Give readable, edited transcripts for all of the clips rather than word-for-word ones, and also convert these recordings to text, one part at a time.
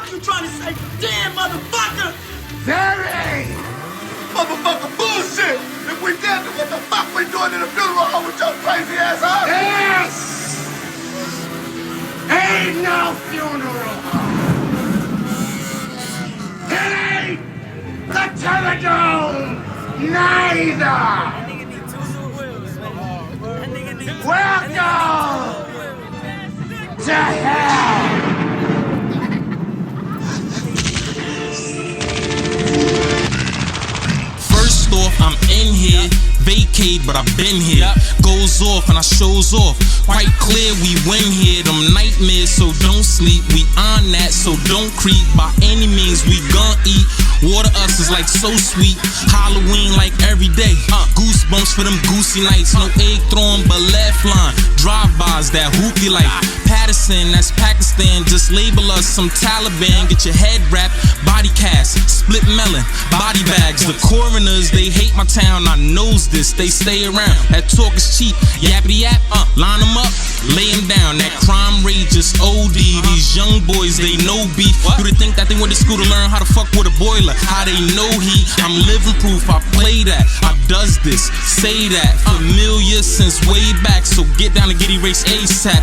fuck you trying to say? Damn, motherfucker! There ain't motherfucker bullshit! If we dead, then what the fuck we doing in the funeral home with your crazy ass huh? This ain't no funeral home! It ain't the Teledome neither! Welcome to hell! First off, I'm in here, vacate, but I've been here. Goes off and I shows off. Quite clear we win here. Them nightmares, so don't sleep. We on that, so don't creep. By any means, we gon' eat. Water us is like so sweet. Halloween like every day. Goosebumps for them goosey nights. No egg throwing, but left line. Drive-bys that hoopy like Patterson, that's Pakistan. Just label us some Taliban. Get your head wrapped, body cast, split melon, body bags. The coroners, they hate my town. I knows this, they stay around. That talk is cheap. Yappity yap, line them up, lay them down. That crime rate just OD. These young boys, they know beef. Do they think that they went to school to learn how to fuck with a boiler? How they know heat? I'm living proof, I play that. I does this, say that. Familiar since way back, so get down and get erased ASAP.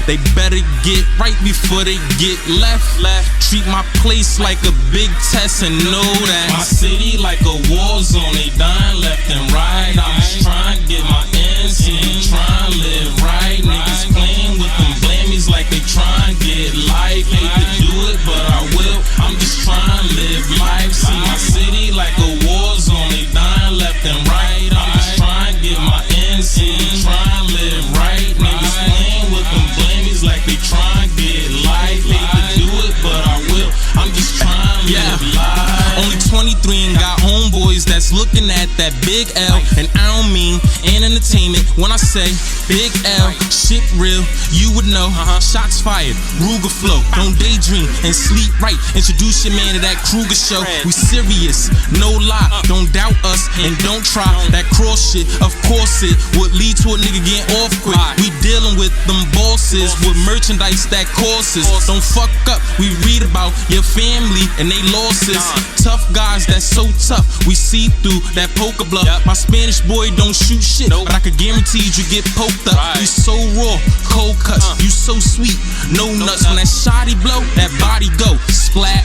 They better get right before they get left. Treat my place like a big test and know that my city like a war zone. They dying left and right. I'm just trying to get my ends in, trying to live right. Niggas playing with them blammies like they trying to get life. Hate to do it, but I will. I'm just trying to live life. See my city like a war zone. They dying left and right. I'm just trying to get my ends in, trying to live right. Niggas playing with them blammies like they trying to get life. Hate to do it, but I will. I'm just trying to live life. Only 23 and got homeboys that's looking at that big L. And I don't mean in entertainment when I say big L. Shit real, you would know. Shots fired, Ruger flow. Don't daydream and sleep right. Introduce your man to that Kruger show. We serious, no lie. Don't doubt us and don't try that cross shit. Of course it would lead to a nigga getting off quick. We dealing with them bosses with merchandise that courses. Don't fuck up, we read about your family and they losses. Tough guys that's so tough, we see through that poker bluff. My Spanish boy don't shoot shit, but I could guarantee you get poked up. You so raw, cold cuts, you so sweet, no nuts. When that shotty blow, that body go splat.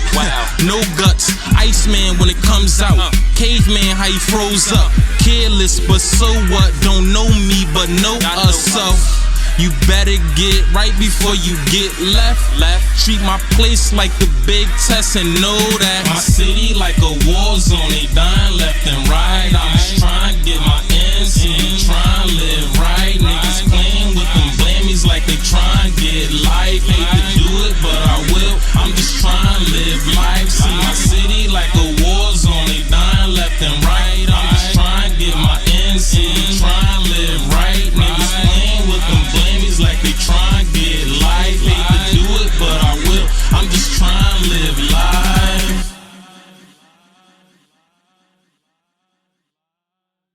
No guts, Iceman when it comes out. Caveman how he froze up. Careless, but so what? Don't know me, but know us. So you better get right before you get left. Treat my place like the big test and know that my city like a war zone. They dying left and right. I'm just trying to get my ends in.